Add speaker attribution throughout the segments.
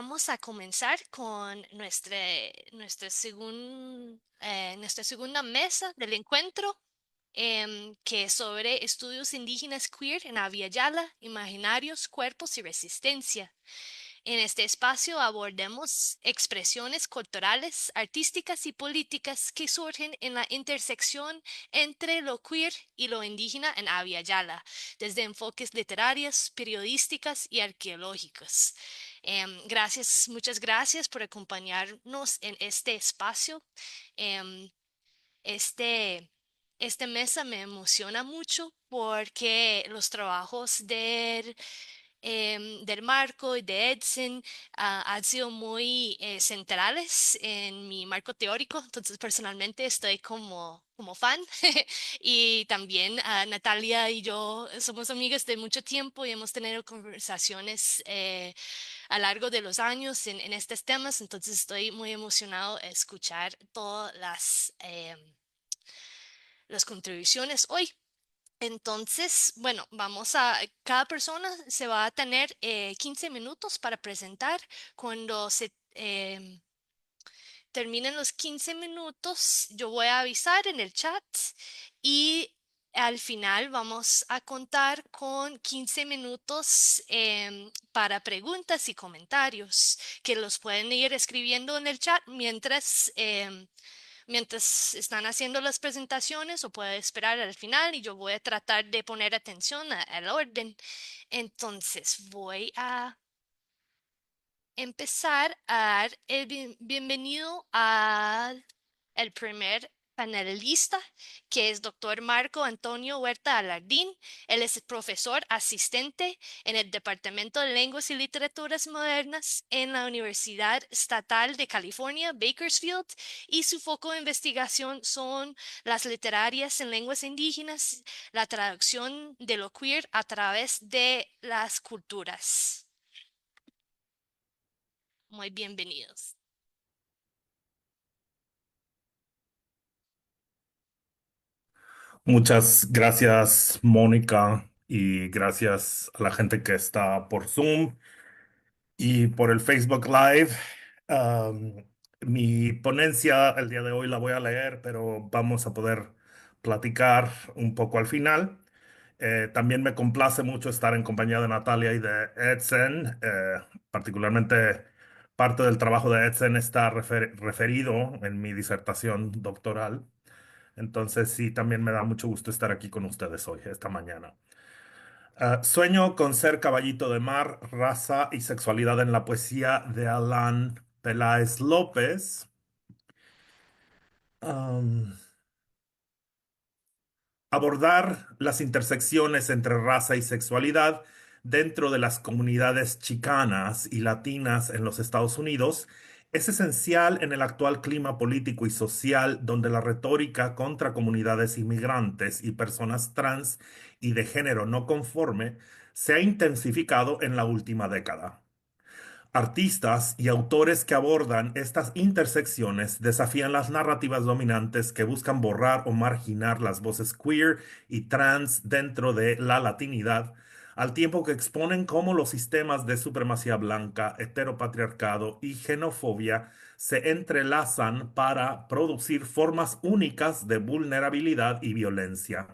Speaker 1: vamos a comenzar con nuestra segunda mesa del encuentro, que es sobre estudios indígenas queer en Abya Yala, imaginarios, cuerpos y resistencia. En este espacio abordemos expresiones culturales, artísticas y políticas que surgen en la intersección entre lo queer y lo indígena en Abya Yala, desde enfoques literarios, periodísticas y arqueológicos. Muchas gracias por acompañarnos en este espacio. Em, este, esta mesa me emociona mucho porque los trabajos del Marco y de Edson han sido muy centrales en mi marco teórico, entonces personalmente estoy como fan. Y también Natalia y yo somos amigas de mucho tiempo y hemos tenido conversaciones a lo largo de los años en estos temas, entonces estoy muy emocionado de escuchar todas las contribuciones hoy. Entonces, bueno, cada persona se va a tener 15 minutos para presentar. Cuando se terminen los 15 minutos, yo voy a avisar en el chat y al final vamos a contar con 15 minutos para preguntas y comentarios que los pueden ir escribiendo en el chat mientras están haciendo las presentaciones o puede esperar al final y yo voy a tratar de poner atención al orden. Entonces voy a empezar a dar el bienvenido al el primer panelista, que es doctor Marco Antonio Huerta Alardín. Él es profesor asistente en el Departamento de Lenguas y Literaturas Modernas en la Universidad Estatal de California, Bakersfield, y su foco de investigación son las literarias en lenguas indígenas, la traducción de lo queer a través de las culturas. Muy bienvenidos.
Speaker 2: Muchas gracias, Mónica, y gracias a la gente que está por Zoom y por el Facebook Live. Um, Mi ponencia el día de hoy la voy a leer, pero vamos a poder platicar un poco al final. También me complace mucho estar en compañía de Natalia y de Edson. Particularmente parte del trabajo de Edson está referido en mi disertación doctoral. Entonces sí, también me da mucho gusto estar aquí con ustedes hoy, esta mañana. Sueño con ser caballito de mar, raza y sexualidad en la poesía de Alan Peláez López. Am, Abordar las intersecciones entre raza y sexualidad dentro de las comunidades chicanas y latinas en los Estados Unidos es esencial en el actual clima político y social donde la retórica contra comunidades inmigrantes y personas trans y de género no conforme se ha intensificado en la última década. Artistas y autores que abordan estas intersecciones desafían las narrativas dominantes que buscan borrar o marginar las voces queer y trans dentro de la latinidad, al tiempo que exponen cómo los sistemas de supremacía blanca, heteropatriarcado y xenofobia se entrelazan para producir formas únicas de vulnerabilidad y violencia.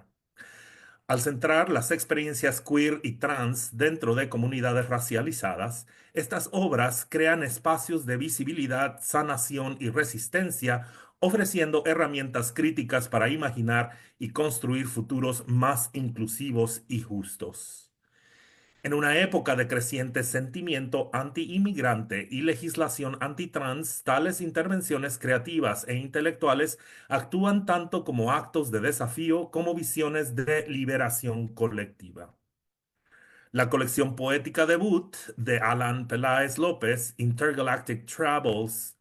Speaker 2: Al centrar las experiencias queer y trans dentro de comunidades racializadas, estas obras crean espacios de visibilidad, sanación y resistencia, ofreciendo herramientas críticas para imaginar y construir futuros más inclusivos y justos. En una época de creciente sentimiento anti-inmigrante y legislación antitrans, tales intervenciones creativas e intelectuales actúan tanto como actos de desafío como visiones de liberación colectiva. La colección poética debut de Alan Peláez López, Intergalactic Travels,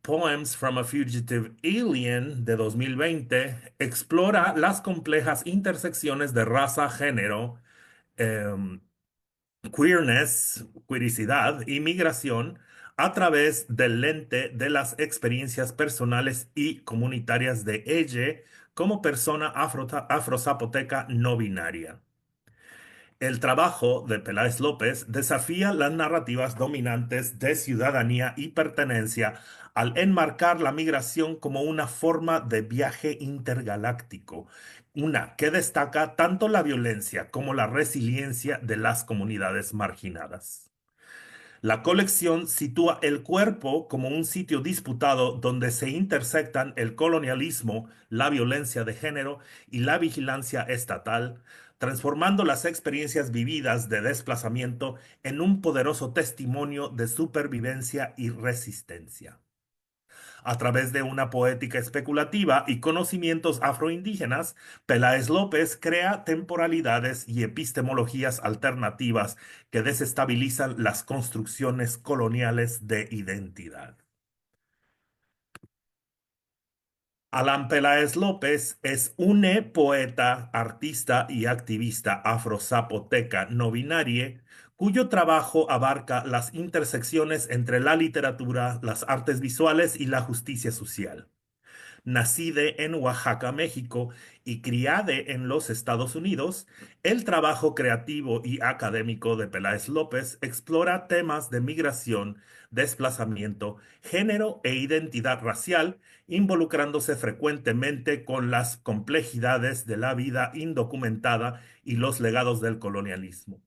Speaker 2: Poems from a Fugitive Alien de 2020, explora las complejas intersecciones de raza, género, em, queerness, queericidad y migración a través del lente de las experiencias personales y comunitarias de ella como persona afrozapoteca no binaria. El trabajo de Peláez López desafía las narrativas dominantes de ciudadanía y pertenencia al enmarcar la migración como una forma de viaje intergaláctico, una que destaca tanto la violencia como la resiliencia de las comunidades marginadas. La colección sitúa el cuerpo como un sitio disputado donde se intersectan el colonialismo, la violencia de género y la vigilancia estatal, transformando las experiencias vividas de desplazamiento en un poderoso testimonio de supervivencia y resistencia. A través de una poética especulativa y conocimientos afroindígenas, Peláez López crea temporalidades y epistemologías alternativas que desestabilizan las construcciones coloniales de identidad. Alan Peláez López es un poeta, artista y activista afrozapoteca no binaria cuyo trabajo abarca las intersecciones entre la literatura, las artes visuales y la justicia social. Nacide en Oaxaca, México, y criade en los Estados Unidos, el trabajo creativo y académico de Peláez López explora temas de migración, desplazamiento, género e identidad racial, involucrándose frecuentemente con las complejidades de la vida indocumentada y los legados del colonialismo.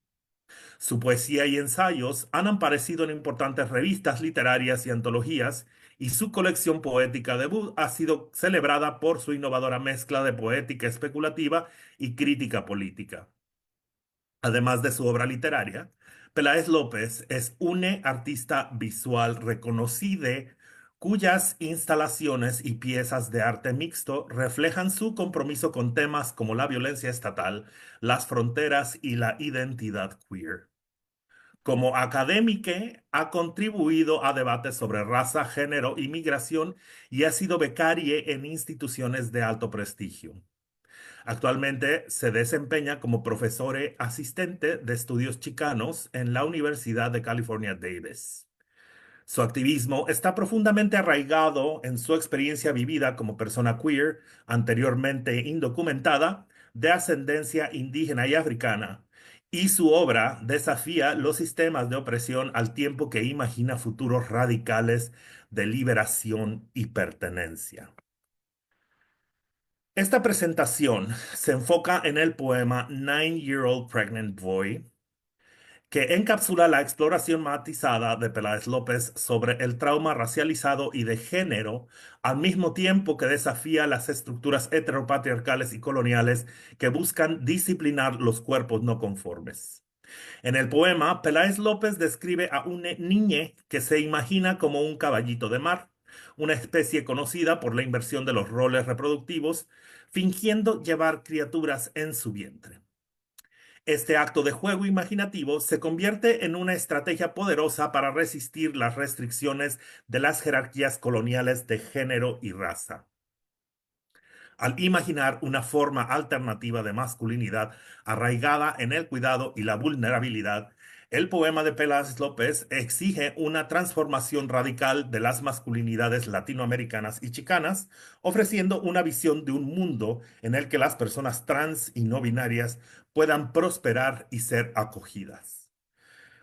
Speaker 2: Su poesía y ensayos han aparecido en importantes revistas literarias y antologías, y su colección poética debut ha sido celebrada por su innovadora mezcla de poética especulativa y crítica política. Además de su obra literaria, Peláez López es una artista visual reconocida cuyas instalaciones y piezas de arte mixto reflejan su compromiso con temas como la violencia estatal, las fronteras y la identidad queer. Como académica, ha contribuido a debates sobre raza, género y migración y ha sido becaria en instituciones de alto prestigio. Actualmente se desempeña como profesora asistente de estudios chicanos en la Universidad de California, Davis. Su activismo está profundamente arraigado en su experiencia vivida como persona queer, anteriormente indocumentada, de ascendencia indígena y africana, y su obra desafía los sistemas de opresión al tiempo que imagina futuros radicales de liberación y pertenencia. Esta presentación se enfoca en el poema Nine-Year-Old Pregnant Boy, que encapsula la exploración matizada de Peláez López sobre el trauma racializado y de género, al mismo tiempo que desafía las estructuras heteropatriarcales y coloniales que buscan disciplinar los cuerpos no conformes. En el poema, Peláez López describe a una niña que se imagina como un caballito de mar, una especie conocida por la inversión de los roles reproductivos, fingiendo llevar criaturas en su vientre. Este acto de juego imaginativo se convierte en una estrategia poderosa para resistir las restricciones de las jerarquías coloniales de género y raza. Al imaginar una forma alternativa de masculinidad arraigada en el cuidado y la vulnerabilidad, el poema de Peláez López exige una transformación radical de las masculinidades latinoamericanas y chicanas, ofreciendo una visión de un mundo en el que las personas trans y no binarias puedan prosperar y ser acogidas.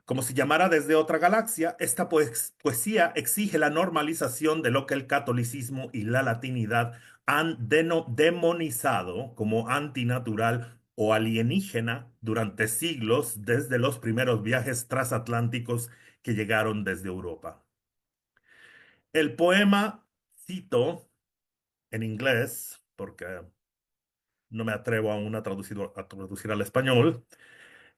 Speaker 2: Como si llamara desde otra galaxia, esta poesía exige la normalización de lo que el catolicismo y la latinidad han demonizado como antinatural o alienígena durante siglos desde los primeros viajes transatlánticos que llegaron desde Europa. El poema, cito en inglés, porque no me atrevo aún a traducir al español.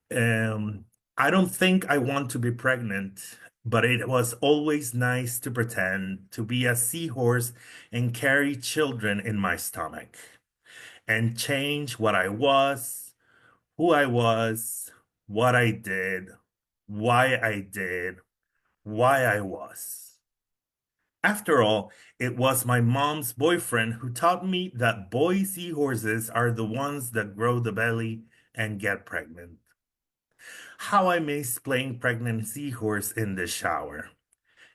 Speaker 2: Um, I don't think I want to be pregnant, but it was always nice to pretend to be a seahorse and carry children in my stomach and change what I was, who I was, what I did, why I did, why I was. After all, it was my mom's boyfriend who taught me that boy seahorses are the ones that grow the belly and get pregnant. How I miss playing pregnant seahorse in the shower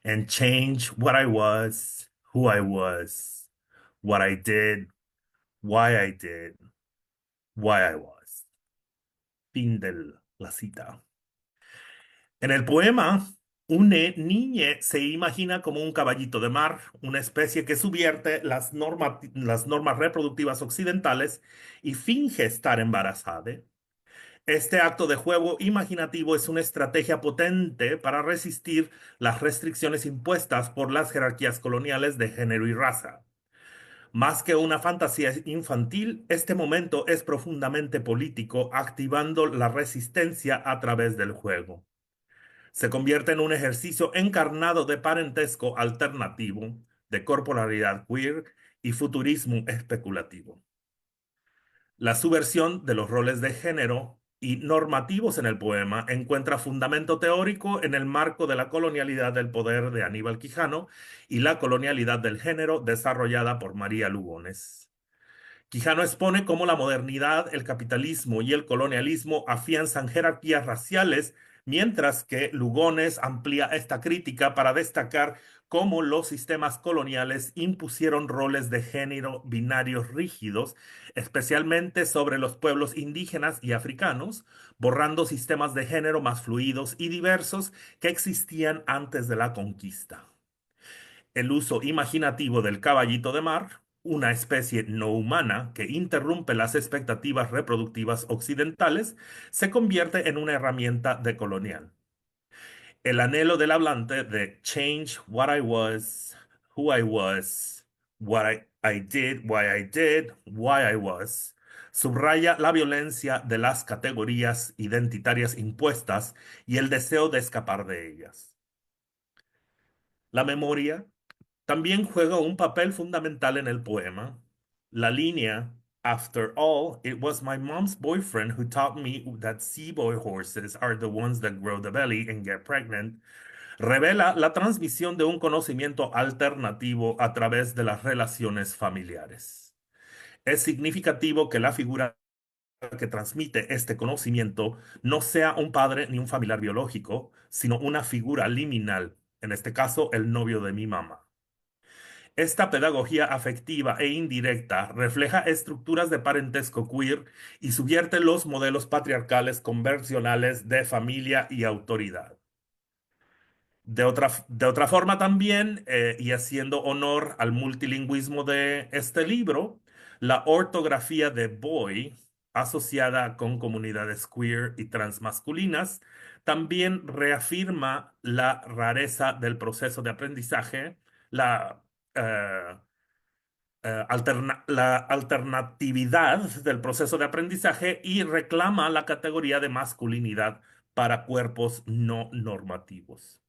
Speaker 2: and change what I was, who I was, what I did, why I did, why I was. Fin del La cita. En el poema, una niña se imagina como un caballito de mar, una especie que subvierte las normas reproductivas occidentales y finge estar embarazada. Este acto de juego imaginativo es una estrategia potente para resistir las restricciones impuestas por las jerarquías coloniales de género y raza. Más que una fantasía infantil, este momento es profundamente político, activando la resistencia a través del juego. Se convierte en un ejercicio encarnado de parentesco alternativo, de corporalidad queer y futurismo especulativo. La subversión de los roles de género y normativos en el poema encuentra fundamento teórico en el marco de la colonialidad del poder de Aníbal Quijano y la colonialidad del género desarrollada por María Lugones. Quijano expone cómo la modernidad, el capitalismo y el colonialismo afianzan jerarquías raciales, mientras que Lugones amplía esta crítica para destacar cómo los sistemas coloniales impusieron roles de género binarios rígidos, especialmente sobre los pueblos indígenas y africanos, borrando sistemas de género más fluidos y diversos que existían antes de la conquista. El uso imaginativo del caballito de mar, una especie no humana que interrumpe las expectativas reproductivas occidentales, se convierte en una herramienta decolonial. El anhelo del hablante de change what I was, who I was, I did, why I was, subraya la violencia de las categorías identitarias impuestas y el deseo de escapar de ellas. La memoria también juega un papel fundamental en el poema. La línea, After all, it was my mom's boyfriend who taught me that sea-boy horses are the ones that grow the belly and get pregnant, revela la transmisión de un conocimiento alternativo a través de las relaciones familiares. Es significativo que la figura que transmite este conocimiento no sea un padre ni un familiar biológico, sino una figura liminal, en este caso el novio de mi mamá. Esta pedagogía afectiva e indirecta refleja estructuras de parentesco queer y subvierte los modelos patriarcales convencionales de familia y autoridad. De otra forma también, y haciendo honor al multilingüismo de este libro, la ortografía de boy, asociada con comunidades queer y transmasculinas, también reafirma la rareza del proceso de aprendizaje, la eh, la alternatividad del proceso de aprendizaje y reclama la categoría de masculinidad para cuerpos no normativos.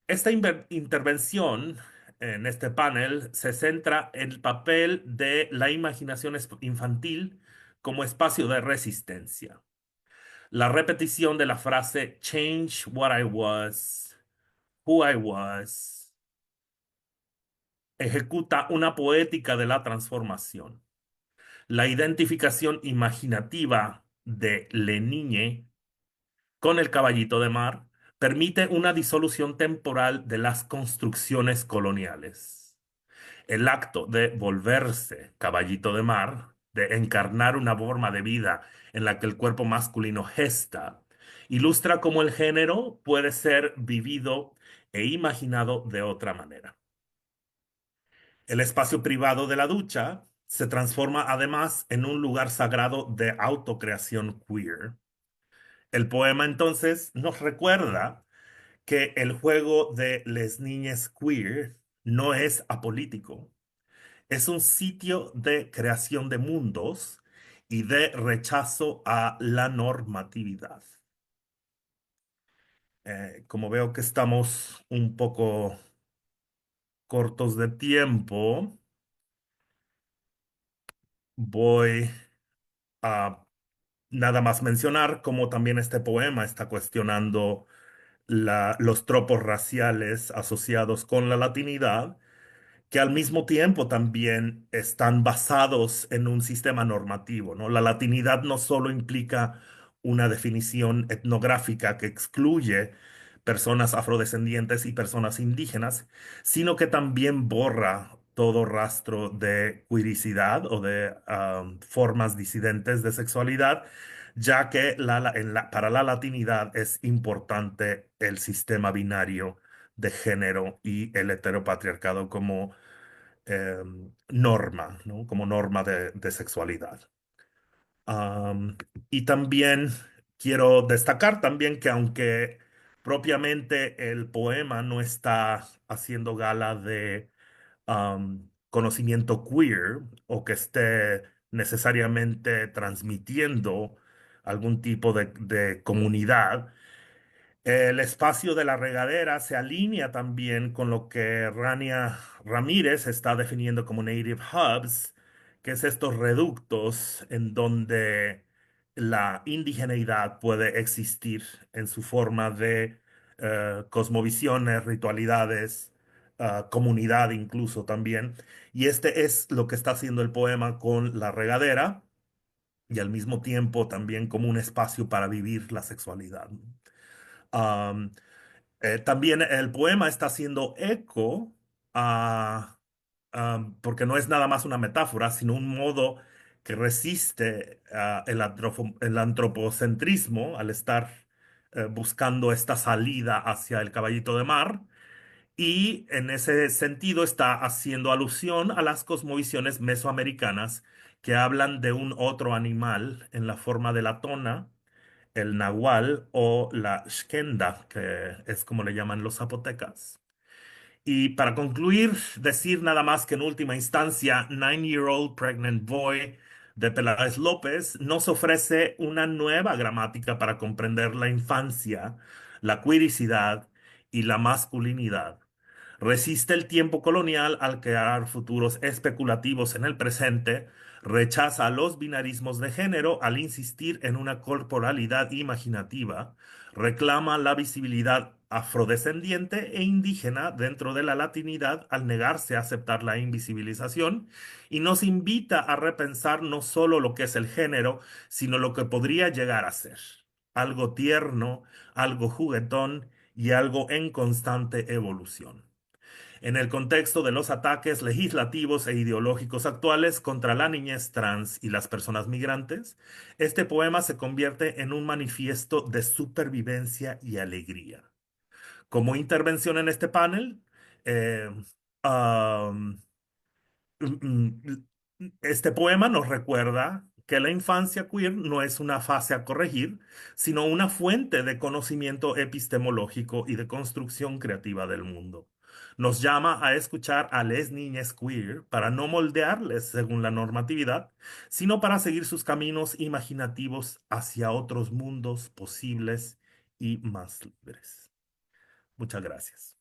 Speaker 2: Esta intervención en este panel se centra en el papel de la imaginación infantil como espacio de resistencia. La repetición de la frase change what I was, who I was, ejecuta una poética de la transformación. La identificación imaginativa de Lenigne con el caballito de mar permite una disolución temporal de las construcciones coloniales. El acto de volverse caballito de mar, de encarnar una forma de vida en la que el cuerpo masculino gesta, ilustra cómo el género puede ser vivido e imaginado de otra manera. El espacio privado de la ducha se transforma además en un lugar sagrado de autocreación queer. El poema entonces nos recuerda que el juego de les niñas queer no es apolítico, es un sitio de creación de mundos y de rechazo a la normatividad. Como veo que estamos un poco cortos de tiempo, voy a nada más mencionar cómo también este poema está cuestionando los tropos raciales asociados con la latinidad, que al mismo tiempo también están basados en un sistema normativo, ¿no? La latinidad no solo implica una definición etnográfica que excluye personas afrodescendientes y personas indígenas, sino que también borra todo rastro de queericidad o de formas disidentes de sexualidad ya que para la latinidad es importante el sistema binario de género y el heteropatriarcado como norma, ¿no? Como norma de sexualidad. Am, y también quiero destacar también que aunque propiamente el poema no está haciendo gala de conocimiento queer o que esté necesariamente transmitiendo algún tipo de comunidad, el espacio de la regadera se alinea también con lo que Rania Ramírez está definiendo como Native Hubs, que es estos reductos en donde la indigeneidad puede existir en su forma de cosmovisiones, ritualidades, comunidad incluso también. Y este es lo que está haciendo el poema con la regadera y al mismo tiempo también como un espacio para vivir la sexualidad. Um, También el poema está haciendo eco a, porque no es nada más una metáfora, sino un modo que resiste el antropocentrismo al estar buscando esta salida hacia el caballito de mar. Y en ese sentido está haciendo alusión a las cosmovisiones mesoamericanas que hablan de un otro animal en la forma de la tona, el nahual o la shkenda, que es como le llaman los zapotecas. Y para concluir, decir nada más que en última instancia, Nine-Year-Old Pregnant Boy de Peláez López nos ofrece una nueva gramática para comprender la infancia, la queericidad y la masculinidad. Resiste el tiempo colonial al crear futuros especulativos en el presente, rechaza los binarismos de género al insistir en una corporalidad imaginativa, reclama la visibilidad afrodescendiente e indígena dentro de la latinidad al negarse a aceptar la invisibilización y nos invita a repensar no solo lo que es el género, sino lo que podría llegar a ser. Algo tierno, algo juguetón y algo en constante evolución. En el contexto de los ataques legislativos e ideológicos actuales contra la niñez trans y las personas migrantes, este poema se convierte en un manifiesto de supervivencia y alegría. Como intervención en este panel, eh, um, este poema nos recuerda que la infancia queer no es una fase a corregir, sino una fuente de conocimiento epistemológico y de construcción creativa del mundo. Nos llama a escuchar a les niñas queer para no moldearles según la normatividad, sino para seguir sus caminos imaginativos hacia otros mundos posibles y más libres. Muchas gracias.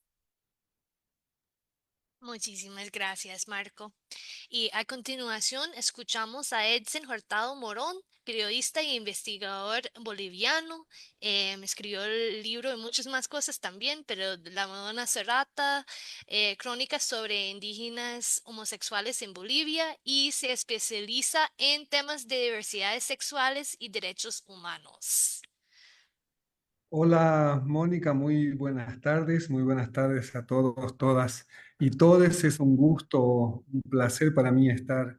Speaker 1: Muchísimas gracias, Marco. Y a continuación escuchamos a Edson Hurtado Morón, periodista e investigador boliviano. Escribió el libro y muchas más cosas también, pero La Madonna Serrata, crónicas sobre indígenas homosexuales en Bolivia y se especializa en temas de diversidades sexuales y derechos humanos.
Speaker 3: Hola Mónica, muy buenas tardes a todos, todas y todes. Es un gusto, un placer para mí estar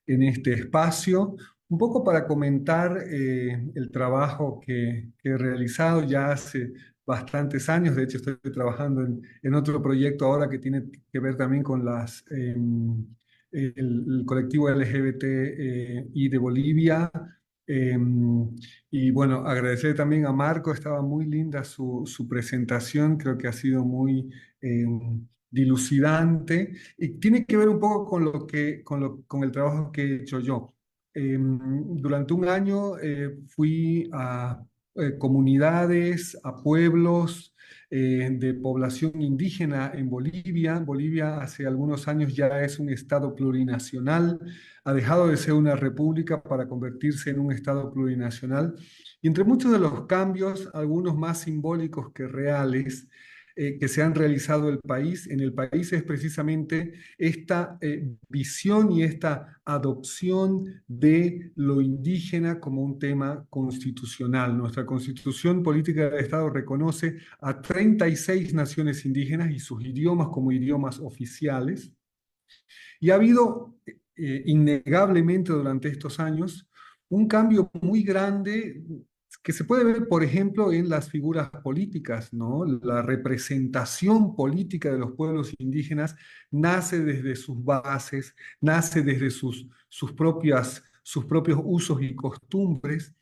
Speaker 3: en este espacio, un poco para comentar el trabajo que he realizado ya hace bastantes años. De hecho, estoy trabajando en otro proyecto ahora que tiene que ver también con el colectivo LGBT y de Bolivia. Y bueno, agradecer también a Marco, estaba muy linda su presentación, creo que ha sido muy eh, dilucidante y tiene que ver un poco con con el trabajo que he hecho yo. Durante un año fui a comunidades, a pueblos de población indígena en Bolivia. Bolivia hace algunos años ya es un estado plurinacional, ha dejado de ser una república para convertirse en un estado plurinacional. Y entre muchos de los cambios, algunos más simbólicos que reales, que se han realizado en el país es precisamente esta visión y esta adopción de lo indígena como un tema constitucional. Nuestra Constitución Política del Estado reconoce a 36 naciones indígenas y sus idiomas como idiomas oficiales. Y ha habido innegablemente durante estos años un cambio muy grande que se puede ver, por ejemplo, en las figuras políticas, ¿no? La representación política de los pueblos indígenas nace desde sus bases, nace desde sus propios usos y costumbres,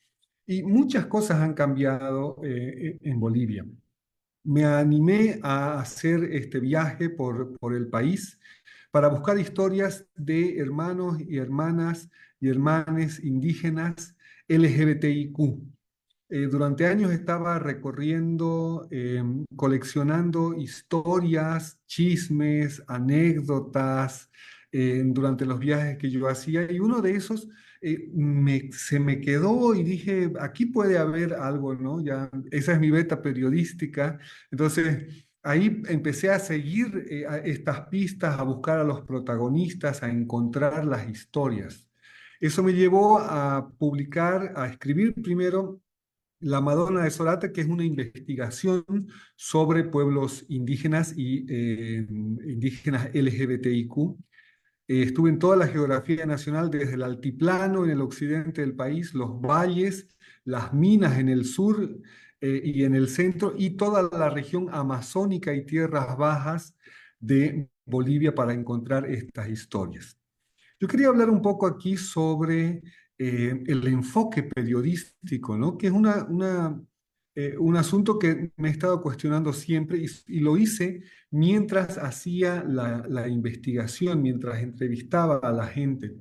Speaker 3: y muchas cosas han cambiado en Bolivia. Me animé a hacer este viaje por el país para buscar historias de hermanos y hermanas indígenas LGBTIQ. Durante años estaba recorriendo, coleccionando historias, chismes, anécdotas durante los viajes que yo hacía, y uno de esos se me quedó y dije, aquí puede haber algo, ¿no? Ya, esa es mi beta periodística. Entonces, ahí empecé a seguir a estas pistas, a buscar a los protagonistas, a encontrar las historias. Eso me llevó a publicar, a escribir primero La Madonna de Sorata, que es una investigación sobre pueblos indígenas y indígenas LGBTIQ. Estuve en toda la geografía nacional, desde el altiplano en el occidente del país, los valles, las minas en el sur y en el centro, y toda la región amazónica y tierras bajas de Bolivia para encontrar estas historias. Yo quería hablar un poco aquí sobre el enfoque periodístico, ¿no? Que es un asunto que me he estado cuestionando siempre, y lo hice mientras hacía la investigación, mientras entrevistaba a la gente.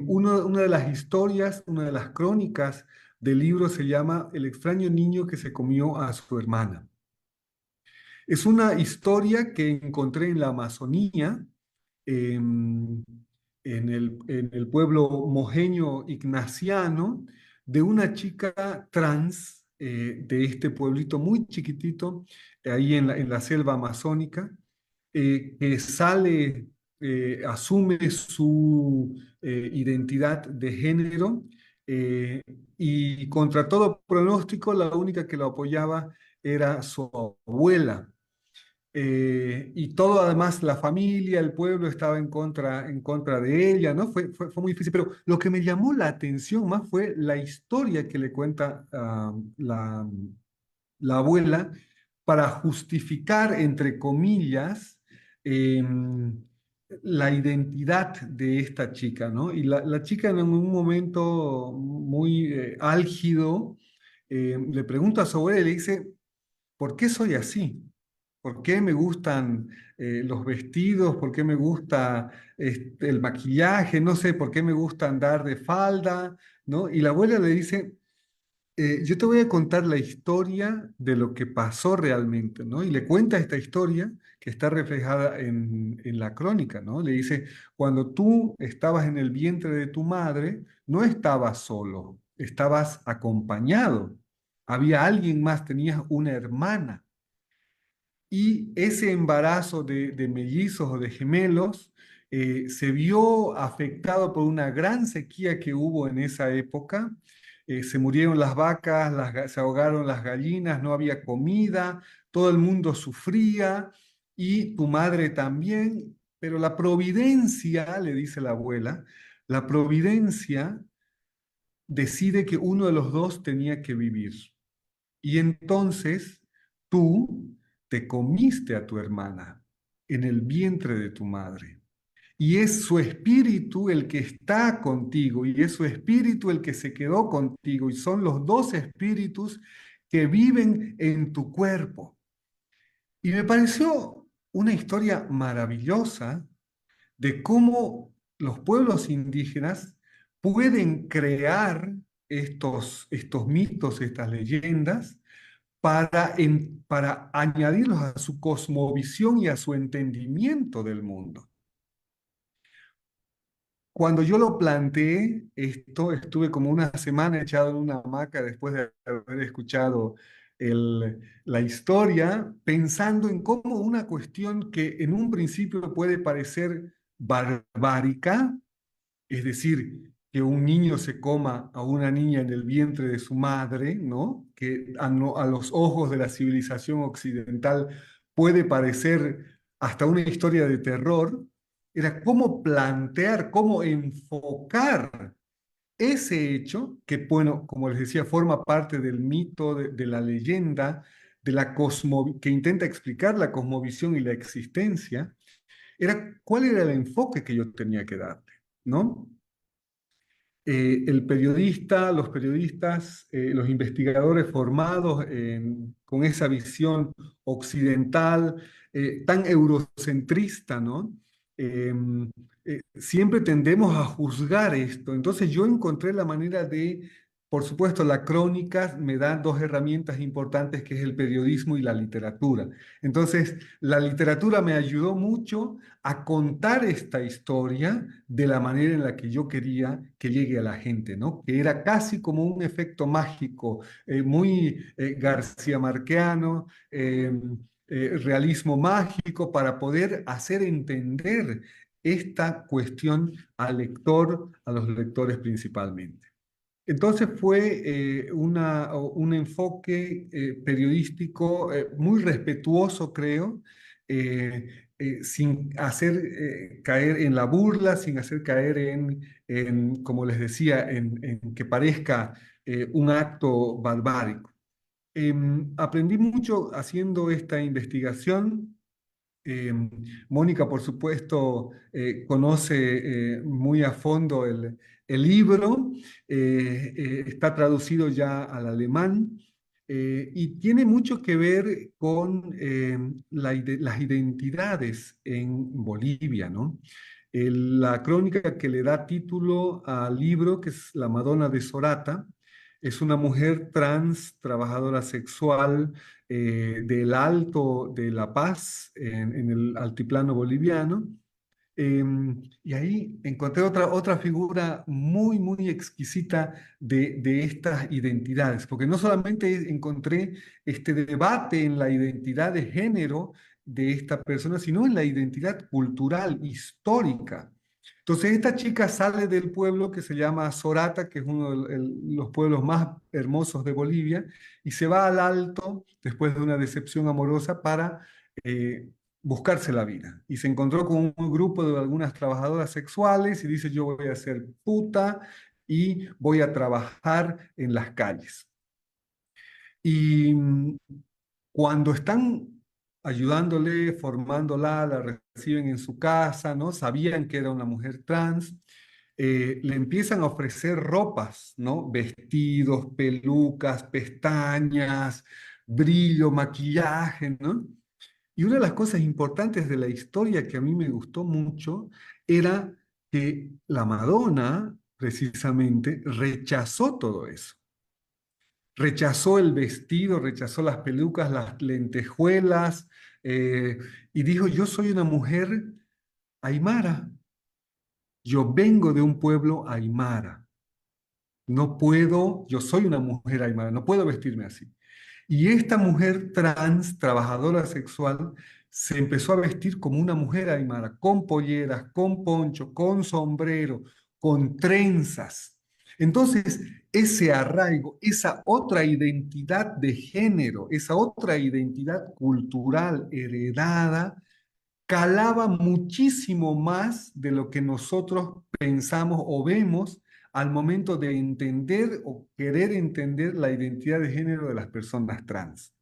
Speaker 3: Una de las historias, una de las crónicas del libro se llama El extraño niño que se comió a su hermana. Es una historia que encontré en la Amazonía, em, en el pueblo mojeño ignaciano, de una chica trans de este pueblito muy chiquitito, ahí en la selva amazónica, que sale, asume su identidad de género, eh, y contra todo pronóstico, la única que lo apoyaba era su abuela. Y todo, además, la familia, el pueblo estaba en contra de ella, ¿no? Fue muy difícil, pero lo que me llamó la atención más fue la historia que le cuenta la abuela para justificar, entre comillas, la identidad de esta chica, ¿no? Y la chica, en un momento muy álgido, le pregunta a su abuela y le dice, ¿por qué soy así? ¿Por qué me gustan los vestidos? ¿Por qué me gusta el maquillaje? No sé, ¿por qué me gusta andar de falda? ¿No? Y la abuela le dice, yo te voy a contar la historia de lo que pasó realmente, ¿no? Y le cuenta esta historia que está reflejada en la crónica, ¿no? Le dice, cuando tú estabas en el vientre de tu madre, no estabas solo, estabas acompañado. Había alguien más, tenías una hermana. Y ese embarazo de mellizos o de gemelos se vio afectado por una gran sequía que hubo en esa época. Se murieron las vacas, se ahogaron las gallinas, no había comida, todo el mundo sufría, y tu madre también. Pero la providencia, le dice la abuela, la providencia decide que uno de los dos tenía que vivir. Y entonces tú te comiste a tu hermana en el vientre de tu madre. Y es su espíritu el que está contigo, y es su espíritu el que se quedó contigo, y son los dos espíritus que viven en tu cuerpo. Y me pareció una historia maravillosa de cómo los pueblos indígenas pueden crear estos mitos, estas leyendas, para añadirlos a su cosmovisión y a su entendimiento del mundo. Cuando yo lo planteé, esto, estuve como una semana echado en una hamaca después de haber escuchado la historia, pensando en cómo una cuestión que en un principio puede parecer barbárica, es decir, que un niño se coma a una niña en el vientre de su madre, ¿no? Que a los ojos de la civilización occidental puede parecer hasta una historia de terror. Era cómo plantear, cómo enfocar ese hecho, que bueno, como les decía, forma parte del mito, de la leyenda, que intenta explicar la cosmovisión y la existencia, era cuál era el enfoque que yo tenía que darle, ¿no? Los periodistas, los investigadores formados con esa visión occidental, tan eurocentrista, ¿no? Eh, Siempre tendemos a juzgar esto. Entonces yo encontré la manera de, por supuesto, la crónica me da dos herramientas importantes, que es el periodismo y la literatura. Entonces, la literatura me ayudó mucho a contar esta historia de la manera en la que yo quería que llegue a la gente, ¿no? Que era casi como un efecto mágico, muy García Marqueano, realismo mágico, para poder hacer entender esta cuestión al lector, a los lectores principalmente. Entonces fue un enfoque periodístico muy respetuoso, creo, sin hacer caer en la burla, sin hacer caer como les decía, en que parezca un acto barbárico. Aprendí mucho haciendo esta investigación. eh, Mónica, por supuesto, conoce muy a fondo el libro. Está traducido ya al alemán, y tiene mucho que ver con las identidades en Bolivia, ¿no? La crónica que le da título al libro, que es La Madonna de Sorata, es una mujer trans, trabajadora sexual, del Alto de La Paz, en el altiplano boliviano. Y ahí encontré otra figura muy, muy exquisita de estas identidades, porque no solamente encontré este debate en la identidad de género de esta persona, sino en la identidad cultural, histórica. Entonces, esta chica sale del pueblo que se llama Sorata, que es uno de los pueblos más hermosos de Bolivia, y se va al Alto después de una decepción amorosa para eh, buscarse la vida. Y se encontró con un grupo de algunas trabajadoras sexuales y dice, yo voy a ser puta y voy a trabajar en las calles. Y cuando están ayudándole, formándola, la reciben en su casa, ¿no? Sabían que era una mujer trans. Le empiezan a ofrecer ropas, ¿no? Vestidos, pelucas, pestañas, brillo, maquillaje, ¿no? Y una de las cosas importantes de la historia que a mí me gustó mucho era que la Madonna, precisamente, rechazó todo eso. Rechazó el vestido, rechazó las pelucas, las lentejuelas, eh, y dijo, yo soy una mujer aymara, yo vengo de un pueblo aymara, no puedo, yo soy una mujer aymara, no puedo vestirme así. Y esta mujer trans, trabajadora sexual, se empezó a vestir como una mujer aymara, con polleras, con poncho, con sombrero, con trenzas. Entonces, ese arraigo, esa otra identidad de género, esa otra identidad cultural heredada, calaba muchísimo más de lo que nosotros pensamos o vemos al momento de entender o querer entender la identidad de género de las personas trans.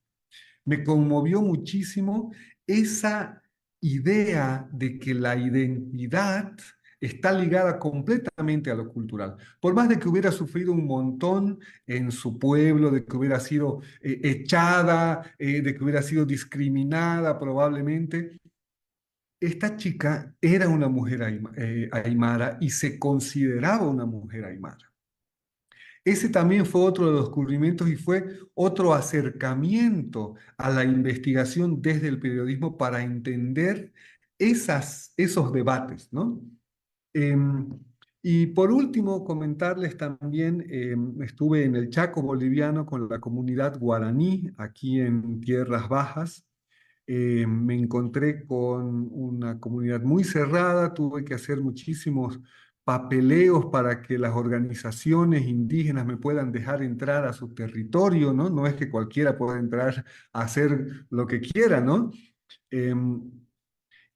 Speaker 3: Me conmovió muchísimo esa idea de que la identidad está ligada completamente a lo cultural. Por más de que hubiera sufrido un montón en su pueblo, de que hubiera sido echada, de que hubiera sido discriminada probablemente, esta chica era una mujer aymara y se consideraba una mujer aymara. Ese también fue otro de los descubrimientos y fue otro acercamiento a la investigación desde el periodismo para entender esos debates, ¿no? Em, y por último, comentarles también, estuve en el Chaco boliviano con la comunidad guaraní, aquí en Tierras Bajas. Me encontré con una comunidad muy cerrada, tuve que hacer muchísimos papeleos para que las organizaciones indígenas me puedan dejar entrar a su territorio, ¿no? No es que cualquiera pueda entrar a hacer lo que quiera, ¿no? Em,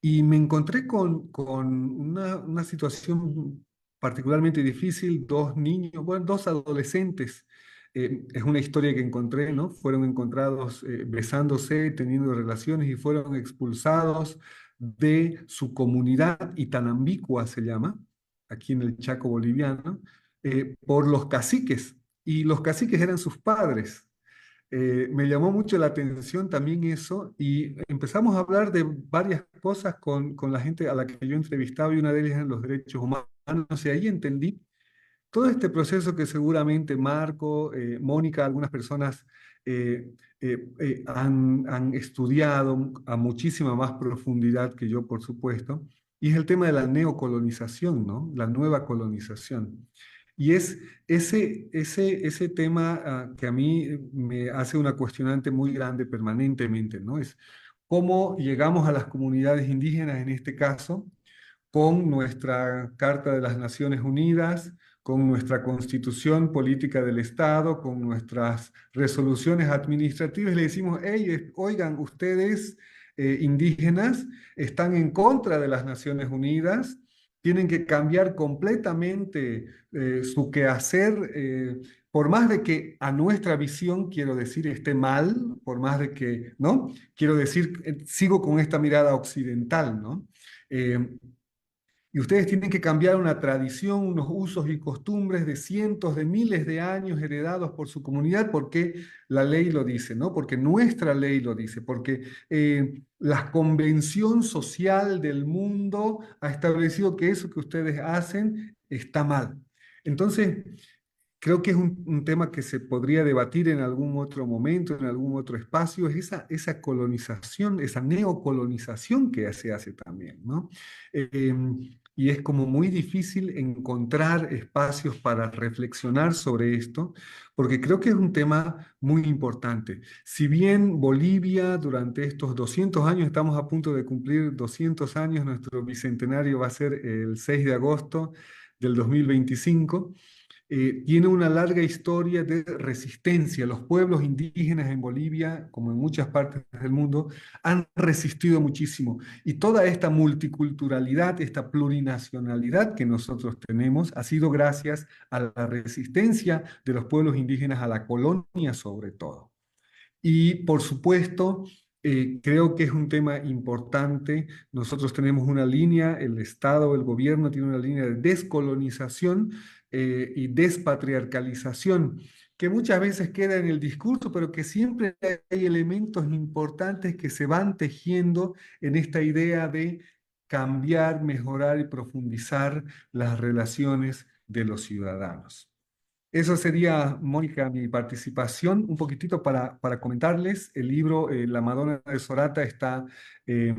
Speaker 3: y me encontré con una situación particularmente difícil, dos niños, bueno, dos adolescentes. Es una historia que encontré, ¿no? Fueron encontrados besándose, teniendo relaciones y fueron expulsados de su comunidad, Itanambicua se llama, aquí en el Chaco boliviano, por los caciques. Y los caciques eran sus padres. Me llamó mucho la atención también eso y empezamos a hablar de varias cosas con la gente a la que yo entrevistaba y una de ellas eran los derechos humanos y ahí entendí todo este proceso que seguramente Marco, Mónica, algunas personas han estudiado a muchísima más profundidad que yo, por supuesto, y es el tema de la neocolonización, ¿no? La nueva colonización. Y es ese tema que a mí me hace una cuestionante muy grande permanentemente, ¿no? Es cómo llegamos a las comunidades indígenas en este caso con nuestra Carta de las Naciones Unidas, con nuestra Constitución Política del Estado, con nuestras resoluciones administrativas, le decimos, hey, oigan, ustedes indígenas están en contra de las Naciones Unidas, tienen que cambiar completamente su quehacer, por más de que a nuestra visión, quiero decir, esté mal, por más de que, ¿no? Quiero decir, sigo con esta mirada occidental, ¿no? Y ustedes tienen que cambiar una tradición, unos usos y costumbres de cientos de miles de años heredados por su comunidad, porque la ley lo dice, ¿no? Porque nuestra ley lo dice, porque la convención social del mundo ha establecido que eso que ustedes hacen está mal. Entonces, creo que es un tema que se podría debatir en algún otro momento, en algún otro espacio, es esa colonización, esa neocolonización que se hace también, ¿no? Eh, y es como muy difícil encontrar espacios para reflexionar sobre esto, porque creo que es un tema muy importante. Si bien Bolivia durante estos 200 años, estamos a punto de cumplir 200 años, nuestro bicentenario va a ser el 6 de agosto del 2025, tiene una larga historia de resistencia. Los pueblos indígenas en Bolivia, como en muchas partes del mundo, han resistido muchísimo. Y toda esta multiculturalidad, esta plurinacionalidad que nosotros tenemos, ha sido gracias a la resistencia de los pueblos indígenas a la colonia sobre todo. Y por supuesto, creo que es un tema importante. Nosotros tenemos una línea, el Estado, el gobierno tiene una línea de descolonización y despatriarcalización, que muchas veces queda en el discurso, pero que siempre hay elementos importantes que se van tejiendo en esta idea de cambiar, mejorar y profundizar las relaciones de los ciudadanos. Eso sería, Mónica, mi participación. Un poquitito para comentarles. El libro La Madonna de Sorata está eh,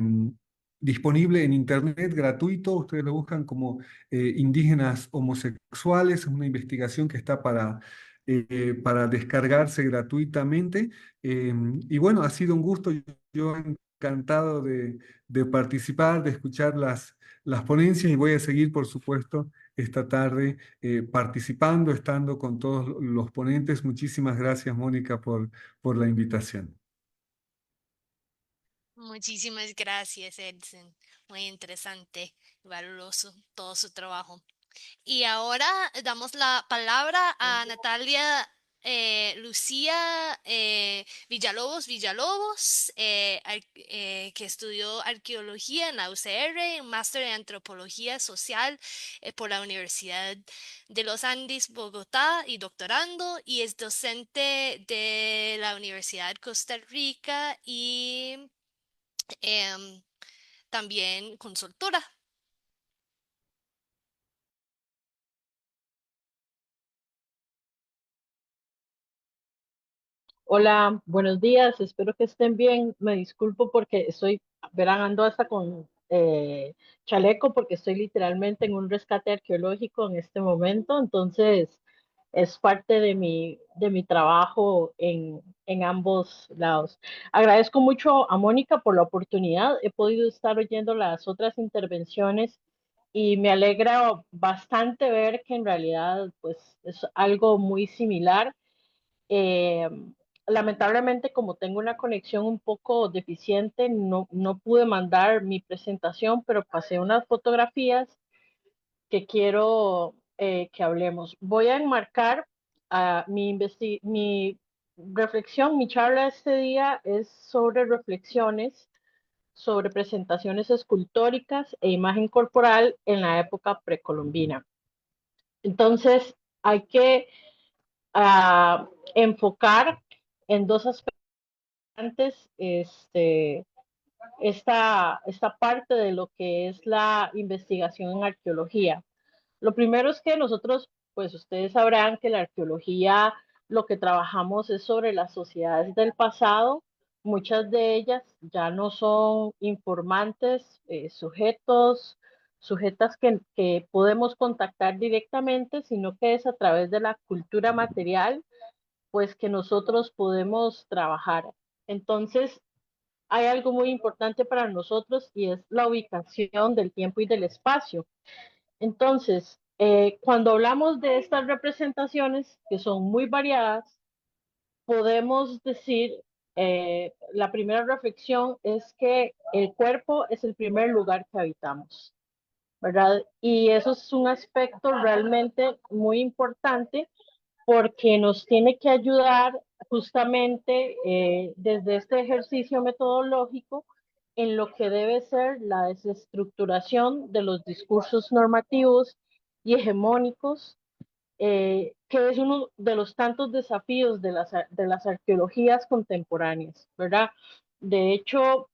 Speaker 3: disponible en internet gratuito. Ustedes lo buscan como Indígenas Homosexuales. Es una investigación que está para descargarse gratuitamente. Y bueno, ha sido un gusto. Yo encantado de participar, de escuchar las ponencias y voy a seguir, por supuesto, esta tarde participando, estando con todos los ponentes. Muchísimas gracias, Mónica, por la invitación.
Speaker 1: Muchísimas gracias, Edson. Muy interesante y valoroso todo su trabajo. Y ahora damos la palabra a Natalia Lucía Villalobos, que estudió arqueología en la UCR, un máster en antropología social por la Universidad de los Andes, Bogotá, y doctorando, y es docente de la Universidad de Costa Rica y em, también consultora.
Speaker 4: Hola, buenos días, espero que estén bien. Me disculpo porque verán, ando hasta con chaleco porque estoy literalmente en un rescate arqueológico en este momento, entonces es parte de mi trabajo en ambos lados. Agradezco mucho a Mónica por la oportunidad, he podido estar oyendo las otras intervenciones y me alegra bastante ver que en realidad pues es algo muy similar. Eh, Lamentablemente, como tengo una conexión un poco deficiente, no pude mandar mi presentación, pero pasé unas fotografías que quiero que hablemos. Voy a enmarcar mi reflexión, mi charla este día es sobre reflexiones sobre presentaciones escultóricas e imagen corporal en la época precolombina. Entonces, hay que enfocar en dos aspectos esta parte de lo que es la investigación en arqueología. Lo primero es que nosotros, pues ustedes sabrán que la arqueología lo que trabajamos es sobre las sociedades del pasado. Muchas de ellas ya no son informantes, sujetas que podemos contactar directamente, sino que es a través de la cultura material, pues que nosotros podemos trabajar. Entonces, hay algo muy importante para nosotros y es la ubicación del tiempo y del espacio. Entonces, cuando hablamos de estas representaciones, que son muy variadas, podemos decir, la primera reflexión es que el cuerpo es el primer lugar que habitamos, ¿verdad? Y eso es un aspecto realmente muy importante porque nos tiene que ayudar justamente desde este ejercicio metodológico en lo que debe ser la desestructuración de los discursos normativos y hegemónicos, que es uno de los tantos desafíos de las arqueologías contemporáneas, ¿verdad? De hecho,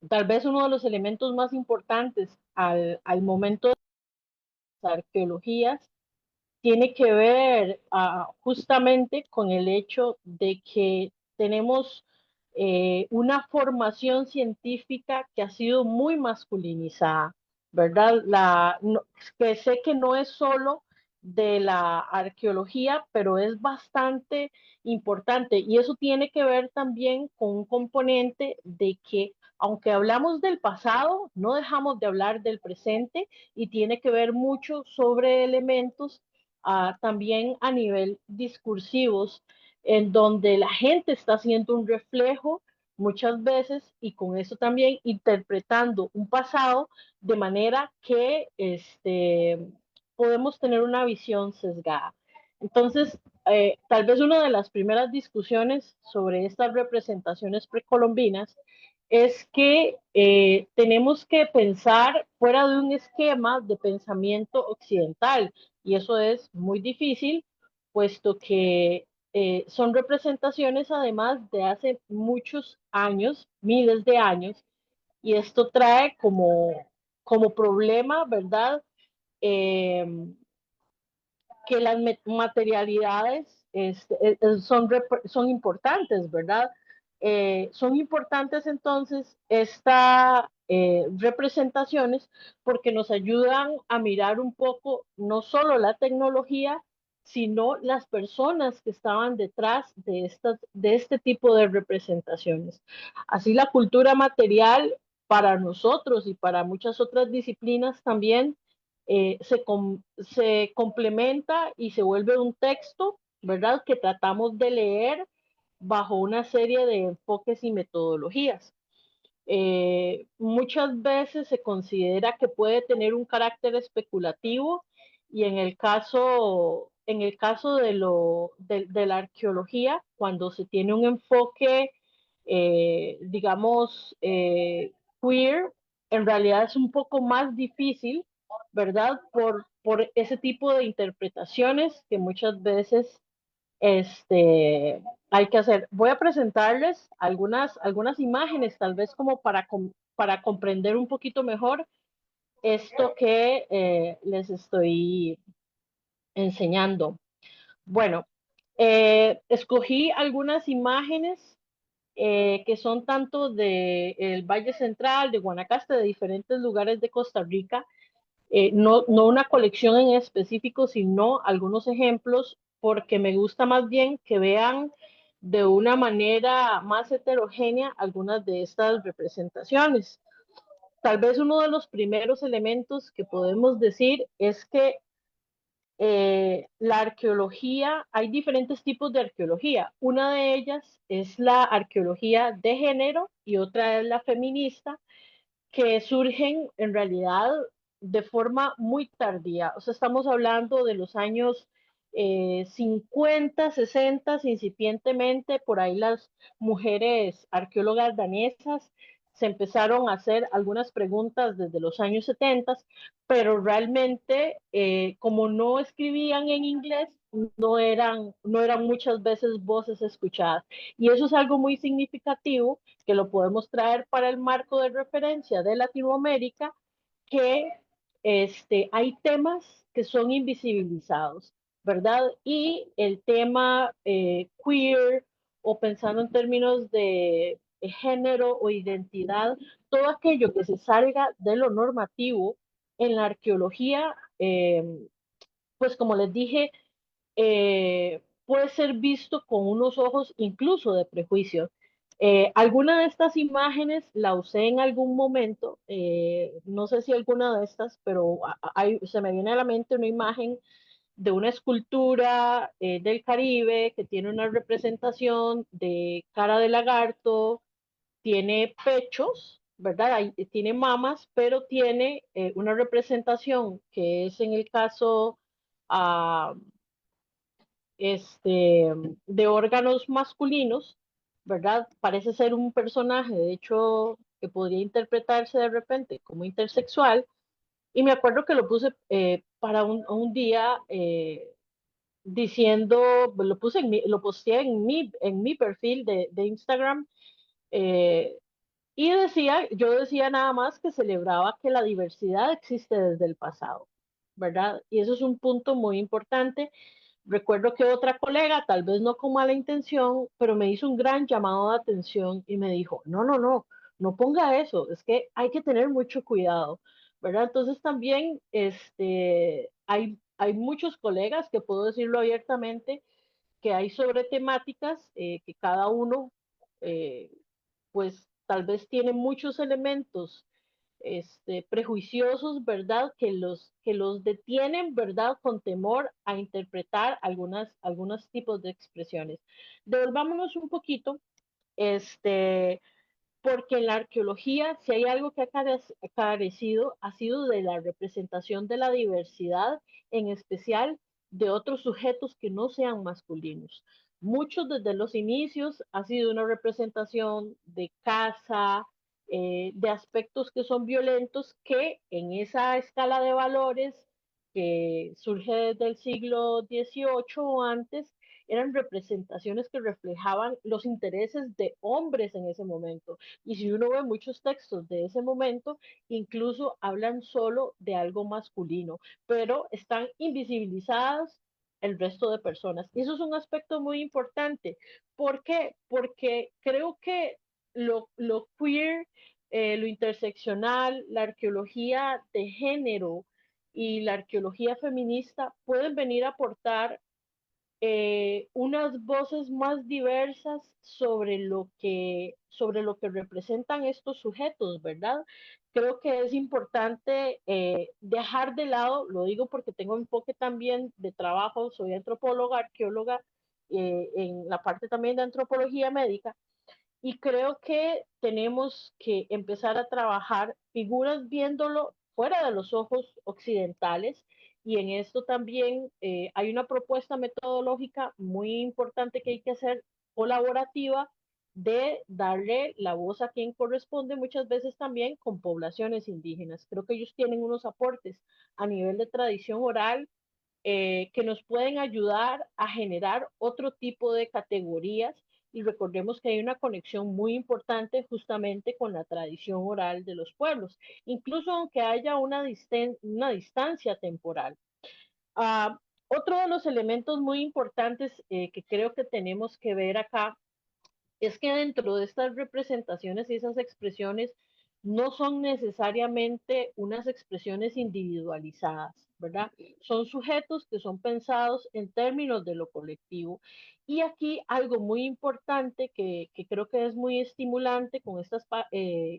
Speaker 4: tal vez uno de los elementos más importantes al momento de las arqueologías tiene que ver justamente con el hecho de que tenemos una formación científica que ha sido muy masculinizada, ¿verdad? Que sé que no es solo de la arqueología, pero es bastante importante y eso tiene que ver también con un componente de que aunque hablamos del pasado, no dejamos de hablar del presente y tiene que ver mucho sobre elementos también a nivel discursivos, en donde la gente está haciendo un reflejo muchas veces y con eso también interpretando un pasado de manera que podemos tener una visión sesgada. Entonces, tal vez una de las primeras discusiones sobre estas representaciones precolombinas es que tenemos que pensar fuera de un esquema de pensamiento occidental y eso es muy difícil, puesto que son representaciones además de hace muchos años, miles de años, y esto trae como problema, ¿verdad? Eh, que las materialidades son importantes, ¿verdad? Son importantes entonces estas representaciones porque nos ayudan a mirar un poco no solo la tecnología, sino las personas que estaban detrás de este tipo de representaciones. Así la cultura material para nosotros y para muchas otras disciplinas también se complementa y se vuelve un texto, ¿verdad? Que tratamos de leer bajo una serie de enfoques y metodologías. Muchas veces se considera que puede tener un carácter especulativo y en el caso de la arqueología, cuando se tiene un enfoque, digamos, queer, en realidad es un poco más difícil, ¿verdad? Por ese tipo de interpretaciones que muchas veces hay que hacer. Voy a presentarles algunas imágenes, tal vez como para comprender un poquito mejor esto que les estoy enseñando. Bueno, escogí algunas imágenes que son tanto del Valle Central, de Guanacaste, de diferentes lugares de Costa Rica, no una colección en específico, sino algunos ejemplos, porque me gusta más bien que vean de una manera más heterogénea algunas de estas representaciones. Tal vez uno de los primeros elementos que podemos decir es que la arqueología, hay diferentes tipos de arqueología. Una de ellas es la arqueología de género y otra es la feminista, que surgen en realidad de forma muy tardía. O sea, estamos hablando de los años 50, 60, incipientemente, por ahí las mujeres arqueólogas danesas se empezaron a hacer algunas preguntas desde los años 70, pero realmente, como no escribían en inglés, no eran muchas veces voces escuchadas. Y eso es algo muy significativo que lo podemos traer para el marco de referencia de Latinoamérica, que hay temas que son invisibilizados, ¿verdad? Y el tema queer, o pensando en términos de género o identidad, todo aquello que se salga de lo normativo en la arqueología, pues como les dije, puede ser visto con unos ojos incluso de prejuicio. Alguna de estas imágenes la usé en algún momento, no sé si alguna de estas, pero se me viene a la mente una imagen de una escultura del Caribe que tiene una representación de cara de lagarto, tiene pechos, ¿verdad? Tiene mamas, pero tiene una representación que es en el caso uh, este, de órganos masculinos, ¿verdad? Parece ser un personaje, de hecho, que podría interpretarse de repente como intersexual. Y me acuerdo que lo puse para un día diciendo, lo posteé en mi perfil de Instagram, eh, y yo decía nada más que celebraba que la diversidad existe desde el pasado, ¿verdad? Y eso es un punto muy importante. Recuerdo que otra colega, tal vez no con mala intención, pero me hizo un gran llamado de atención y me dijo, no, no, no, no ponga eso, es que hay que tener mucho cuidado, ¿verdad? Entonces también hay muchos colegas, que puedo decirlo abiertamente, que hay sobre temáticas que cada uno, eh, pues tal vez tiene muchos elementos prejuiciosos, ¿verdad? Que los detienen, ¿verdad? Con temor a interpretar algunos tipos de expresiones. Devolvámonos un poquito, este, porque en la arqueología, si hay algo que ha carecido, ha sido de la representación de la diversidad, en especial de otros sujetos que no sean masculinos. Muchos desde los inicios ha sido una representación de caza, de aspectos que son violentos, que en esa escala de valores que surge desde el siglo XVIII o antes, eran representaciones que reflejaban los intereses de hombres en ese momento. Y si uno ve muchos textos de ese momento, incluso hablan solo de algo masculino, pero están invisibilizadas el resto de personas. Y eso es un aspecto muy importante. ¿Por qué? Porque creo que lo queer, lo interseccional, la arqueología de género y la arqueología feminista pueden venir a aportar unas voces más diversas sobre lo que representan estos sujetos, ¿verdad? Creo que es importante dejar de lado, lo digo porque tengo enfoque también de trabajo, soy antropóloga, arqueóloga, en la parte también de antropología médica, y creo que tenemos que empezar a trabajar figuras viéndolo fuera de los ojos occidentales. Y en esto también hay una propuesta metodológica muy importante que hay que hacer, colaborativa, de darle la voz a quien corresponde, muchas veces también con poblaciones indígenas. Creo que ellos tienen unos aportes a nivel de tradición oral, que nos pueden ayudar a generar otro tipo de categorías. Y recordemos que hay una conexión muy importante justamente con la tradición oral de los pueblos, incluso aunque haya una distancia temporal. Otro de los elementos muy importantes que creo que tenemos que ver acá es que dentro de estas representaciones y esas expresiones no son necesariamente unas expresiones individualizadas, ¿verdad? Son sujetos que son pensados en términos de lo colectivo. Y aquí algo muy importante que creo que es muy estimulante con estas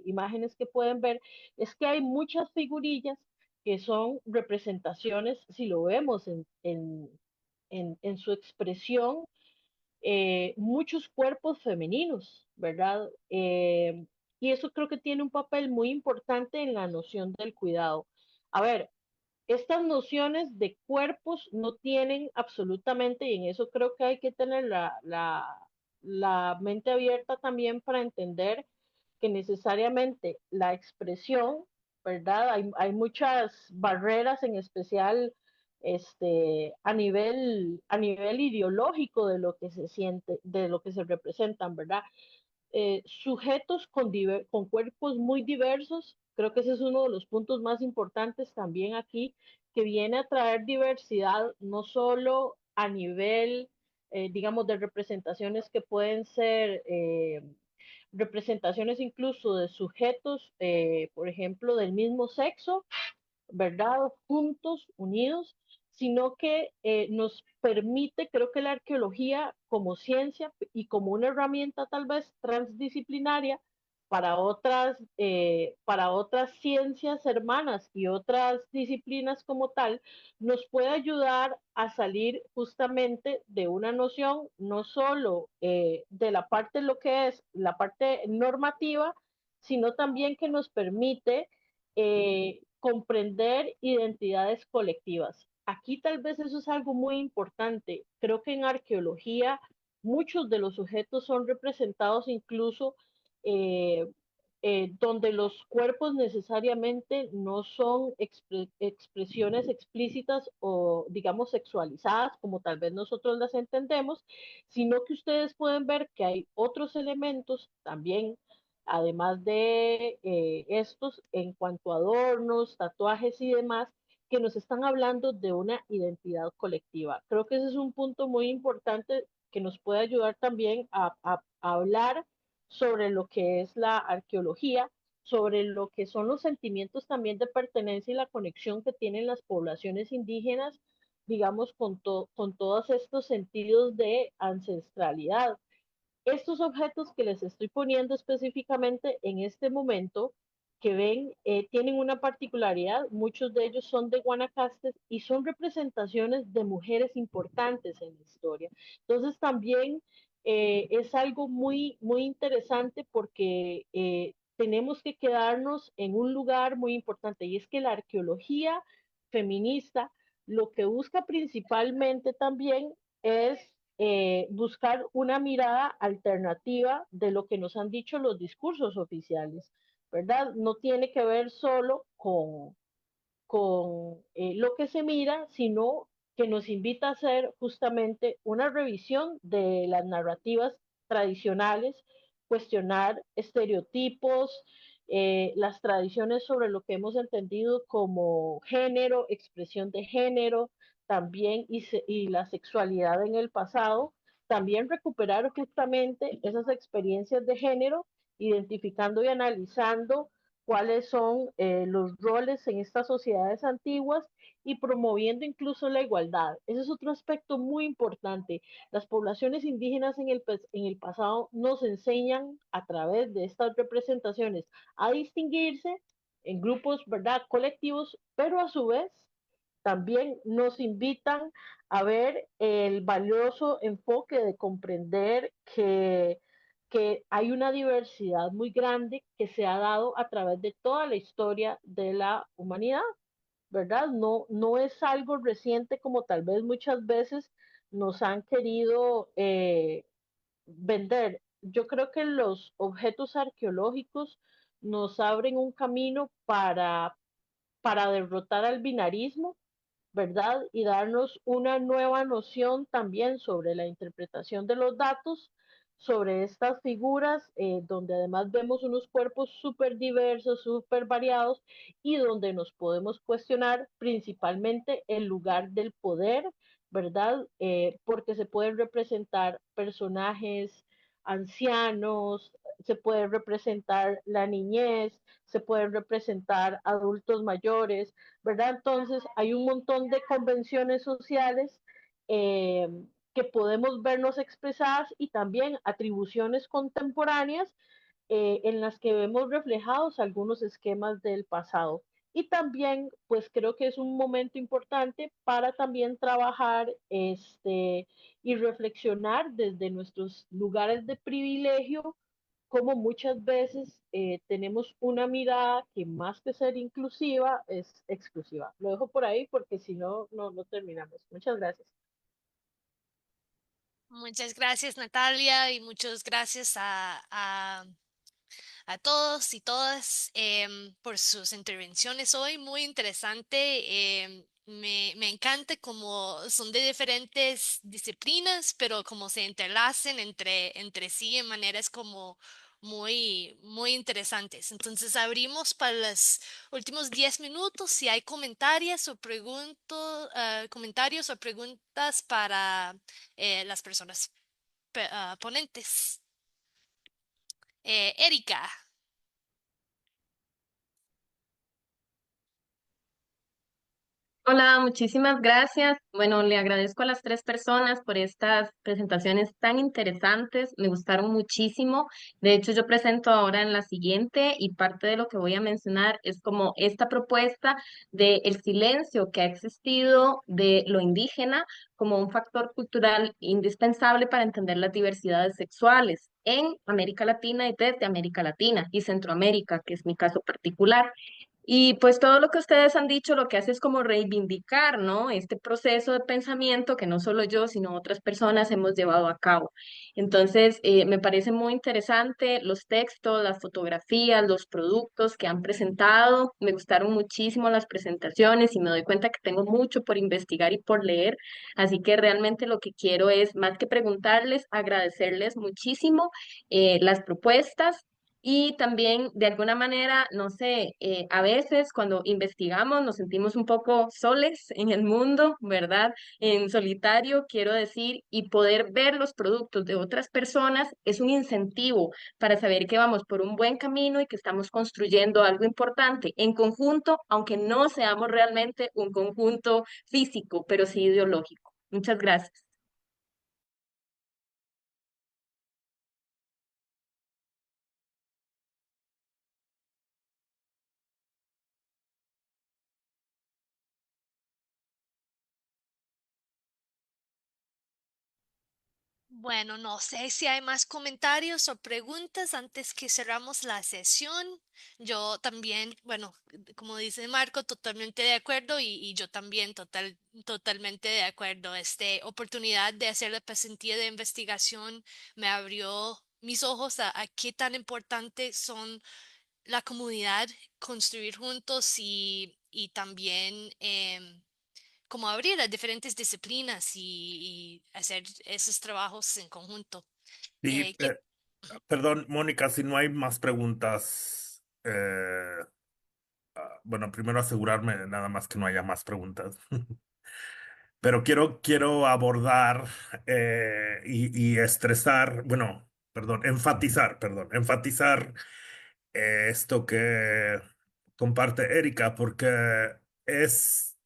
Speaker 4: imágenes que pueden ver, es que hay muchas figurillas que son representaciones, si lo vemos en su expresión, muchos cuerpos femeninos, ¿verdad? Y eso creo que tiene un papel muy importante en la noción del cuidado. A ver, estas nociones de cuerpos no tienen absolutamente, y en eso creo que hay que tener la mente abierta también para entender que necesariamente la expresión, ¿verdad? Hay muchas barreras, en especial a nivel ideológico de lo que se siente, de lo que se representan, ¿verdad? Sujetos con cuerpos muy diversos. Creo que ese es uno de los puntos más importantes también aquí, que viene a traer diversidad no solo a nivel, digamos, de representaciones que pueden ser representaciones incluso de sujetos, por ejemplo, del mismo sexo, ¿verdad? Juntos, unidos, sino que nos permite, creo que la arqueología como ciencia y como una herramienta tal vez transdisciplinaria para otras ciencias hermanas y otras disciplinas como tal, nos puede ayudar a salir justamente de una noción no solo de la parte, lo que es la parte normativa, sino también que nos permite comprender identidades colectivas. Aquí tal vez eso es algo muy importante. Creo que en arqueología muchos de los sujetos son representados incluso eh, donde los cuerpos necesariamente no son expresiones explícitas o, digamos, sexualizadas, como tal vez nosotros las entendemos, sino que ustedes pueden ver que hay otros elementos también, además de estos, en cuanto a adornos, tatuajes y demás, que nos están hablando de una identidad colectiva. Creo que ese es un punto muy importante que nos puede ayudar también a hablar sobre lo que es la arqueología, sobre lo que son los sentimientos también de pertenencia y la conexión que tienen las poblaciones indígenas, digamos, con todos estos sentidos de ancestralidad. Estos objetos que les estoy poniendo específicamente en este momento, que ven, tienen una particularidad. Muchos de ellos son de Guanacaste y son representaciones de mujeres importantes en la historia. Entonces también es algo muy, muy interesante porque tenemos que quedarnos en un lugar muy importante, y es que la arqueología feminista lo que busca principalmente también es buscar una mirada alternativa de lo que nos han dicho los discursos oficiales, ¿verdad? No tiene que ver solo con lo que se mira, sino que nos invita a hacer justamente una revisión de las narrativas tradicionales, cuestionar estereotipos, las tradiciones sobre lo que hemos entendido como género, expresión de género, también y la sexualidad en el pasado, también recuperar justamente esas experiencias de género, identificando y analizando cuáles son los roles en estas sociedades antiguas y promoviendo incluso la igualdad. Ese es otro aspecto muy importante. Las poblaciones indígenas en el pasado nos enseñan a través de estas representaciones a distinguirse en grupos, ¿verdad?, colectivos, pero a su vez también nos invitan a ver el valioso enfoque de comprender que hay una diversidad muy grande que se ha dado a través de toda la historia de la humanidad, ¿verdad? No, no es algo reciente como tal vez muchas veces nos han querido vender. Yo creo que los objetos arqueológicos nos abren un camino para derrotar al binarismo, ¿verdad? Y darnos una nueva noción también sobre la interpretación de los datos, sobre estas figuras, donde además vemos unos cuerpos súper diversos, súper variados, y donde nos podemos cuestionar principalmente el lugar del poder, ¿verdad? Porque se pueden representar personajes ancianos, se puede representar la niñez, se pueden representar adultos mayores, ¿verdad? Entonces hay un montón de convenciones sociales eh, que podemos vernos expresadas y también atribuciones contemporáneas en las que vemos reflejados algunos esquemas del pasado. Y también, pues creo que es un momento importante para también trabajar y reflexionar desde nuestros lugares de privilegio como muchas veces tenemos una mirada que más que ser inclusiva es exclusiva. Lo dejo por ahí porque si no, no terminamos. Muchas gracias.
Speaker 1: Muchas gracias, Natalia, y muchas gracias a todos y todas por sus intervenciones hoy. Muy interesante. Me encanta cómo son de diferentes disciplinas, pero cómo se entrelacen entre sí en maneras como muy interesantes. Entonces abrimos para los últimos 10 minutos. Si hay comentarios o preguntas para las personas ponentes. Erika.
Speaker 5: Hola, muchísimas gracias. Bueno, le agradezco a las tres personas por estas presentaciones tan interesantes. Me gustaron muchísimo. De hecho, yo presento ahora en la siguiente y parte de lo que voy a mencionar es como esta propuesta de el silencio que ha existido de lo indígena como un factor cultural indispensable para entender las diversidades sexuales en América Latina y desde América Latina y Centroamérica, que es mi caso particular. Y pues todo lo que ustedes han dicho lo que hace es como reivindicar, ¿no? Este proceso de pensamiento que no solo yo, sino otras personas hemos llevado a cabo. Entonces, me parece muy interesante los textos, las fotografías, los productos que han presentado. Me gustaron muchísimo las presentaciones y me doy cuenta que tengo mucho por investigar y por leer. Así que realmente lo que quiero es, más que preguntarles, agradecerles muchísimo las propuestas y también, de alguna manera, no sé, a veces cuando investigamos nos sentimos un poco soles en el mundo, ¿verdad? En solitario, quiero decir, y poder ver los productos de otras personas es un incentivo para saber que vamos por un buen camino y que estamos construyendo algo importante en conjunto, aunque no seamos realmente un conjunto físico, pero sí ideológico. Muchas gracias.
Speaker 1: Bueno, no sé si hay más comentarios o preguntas antes que cerramos la sesión. Yo también, bueno, como dice Marco, totalmente de acuerdo y yo también totalmente de acuerdo. Esta oportunidad de hacer la pasantía de investigación me abrió mis ojos a qué tan importantes son la comunidad, construir juntos y también como abrir las diferentes disciplinas y hacer esos trabajos en conjunto.
Speaker 2: Y,
Speaker 1: ¿Qué?
Speaker 2: perdón, Mónica, si no hay más preguntas, bueno, primero asegurarme nada más que no haya más preguntas. Pero quiero abordar y estresar, bueno, enfatizar esto que comparte Erika, porque es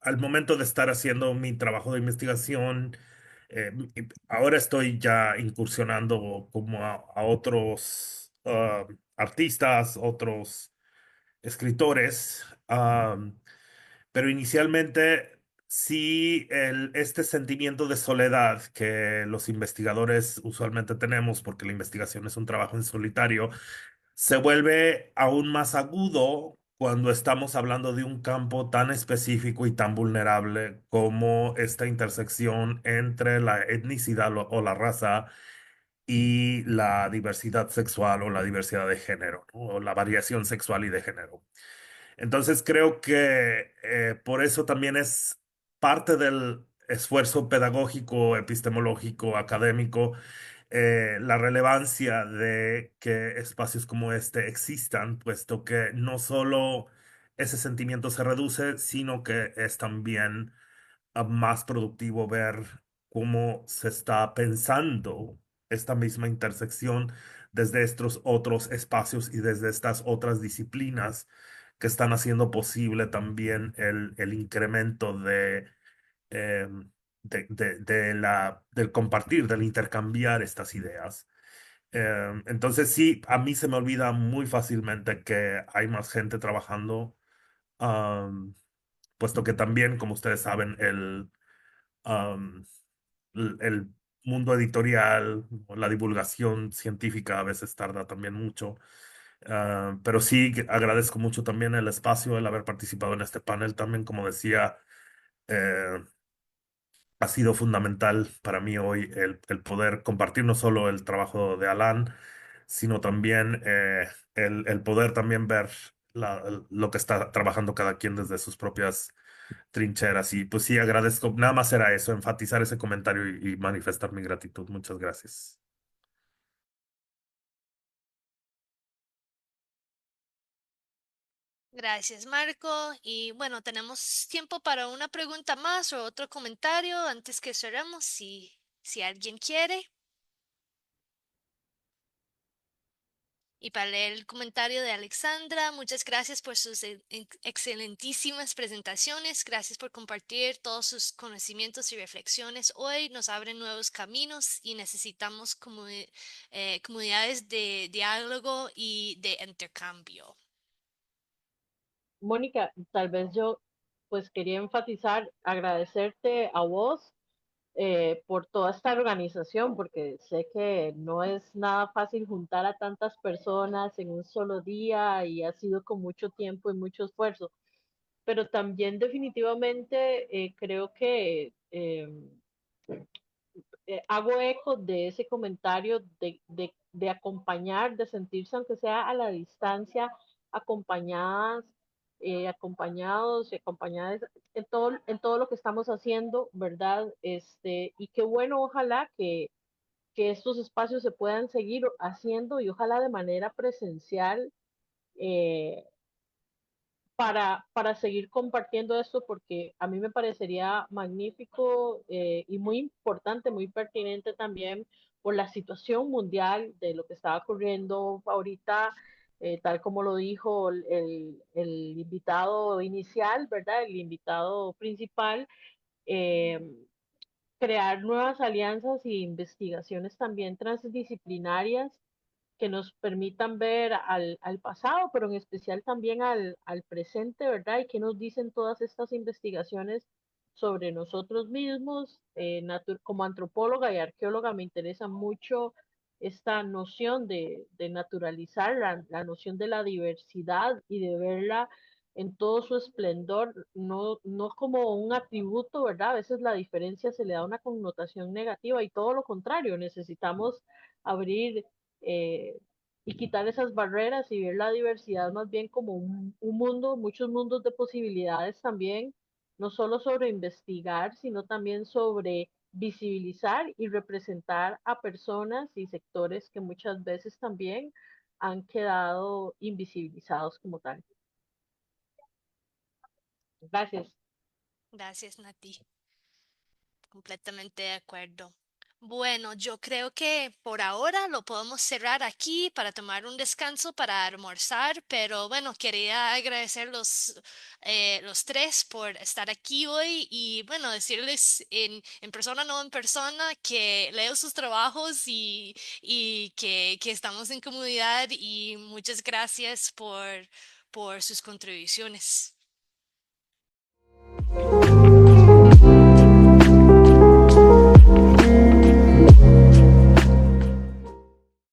Speaker 2: al momento de estar haciendo mi trabajo de investigación, ahora estoy ya incursionando como a otros artistas, otros escritores, pero inicialmente sí este sentimiento de soledad que los investigadores usualmente tenemos, porque la investigación es un trabajo en solitario, se vuelve aún más agudo cuando estamos hablando de un campo tan específico y tan vulnerable como esta intersección entre la etnicidad o la raza y la diversidad sexual o la diversidad de género, ¿no? O la variación sexual y de género. Entonces creo que por eso también es parte del esfuerzo pedagógico, epistemológico, académico, la relevancia de que espacios como este existan, puesto que no solo ese sentimiento se reduce, sino que es también más productivo ver cómo se está pensando esta misma intersección desde estos otros espacios y desde estas otras disciplinas que están haciendo posible también el incremento eh, del compartir, del intercambiar estas ideas. Entonces sí, a mí se me olvida muy fácilmente que hay más gente trabajando, um, puesto que también, como ustedes saben, um, el mundo editorial, la divulgación científica a veces tarda también mucho. Pero sí, que agradezco mucho también el espacio, el haber participado en este panel también, como decía, eh, ha sido fundamental para mí hoy el poder compartir no solo el trabajo de Alan, sino también el poder también ver lo que está trabajando cada quien desde sus propias trincheras. Y pues sí, agradezco, nada más era eso, enfatizar ese comentario y manifestar mi gratitud. Muchas gracias.
Speaker 1: Gracias, Marco. Y bueno, tenemos tiempo para una pregunta más o otro comentario antes que cerremos, si alguien quiere. Y para leer el comentario de Alexandra, muchas gracias por sus excelentísimas presentaciones. Gracias por compartir todos sus conocimientos y reflexiones. Hoy nos abren nuevos caminos y necesitamos comunidades de diálogo y de intercambio.
Speaker 4: Mónica, tal vez yo pues quería enfatizar, agradecerte a vos por toda esta organización, porque sé que no es nada fácil juntar a tantas personas en un solo día y ha sido con mucho tiempo y mucho esfuerzo, pero también definitivamente creo que hago eco de ese comentario de acompañar, de sentirse, aunque sea a la distancia, acompañadas, acompañados y acompañadas en todo lo que estamos haciendo, ¿verdad? Y qué bueno, ojalá que estos espacios se puedan seguir haciendo y ojalá de manera presencial eh, para seguir compartiendo esto, porque a mí me parecería magnífico y muy importante, muy pertinente también por la situación mundial de lo que está ocurriendo ahorita, tal como lo dijo el invitado inicial, ¿verdad? El invitado principal, eh, crear nuevas alianzas y investigaciones también transdisciplinarias que nos permitan ver al pasado, pero en especial también al presente, ¿verdad? Y qué nos dicen todas estas investigaciones sobre nosotros mismos. Como antropóloga y arqueóloga me interesa mucho esta noción de naturalizar la noción de la diversidad y de verla en todo su esplendor, no como un atributo, ¿verdad? A veces la diferencia se le da una connotación negativa y todo lo contrario, necesitamos abrir eh, y quitar esas barreras y ver la diversidad más bien como un mundo, muchos mundos de posibilidades también, no solo sobre investigar, sino también sobre visibilizar y representar a personas y sectores que muchas veces también han quedado invisibilizados como tal. Gracias.
Speaker 1: Gracias, Nati. Completamente de acuerdo. Bueno, yo creo que por ahora lo podemos cerrar aquí para tomar un descanso para almorzar, pero bueno, quería agradecer los tres por estar aquí hoy y bueno, decirles en persona, no en persona, que leo sus trabajos y que estamos en comunidad y muchas gracias por sus contribuciones.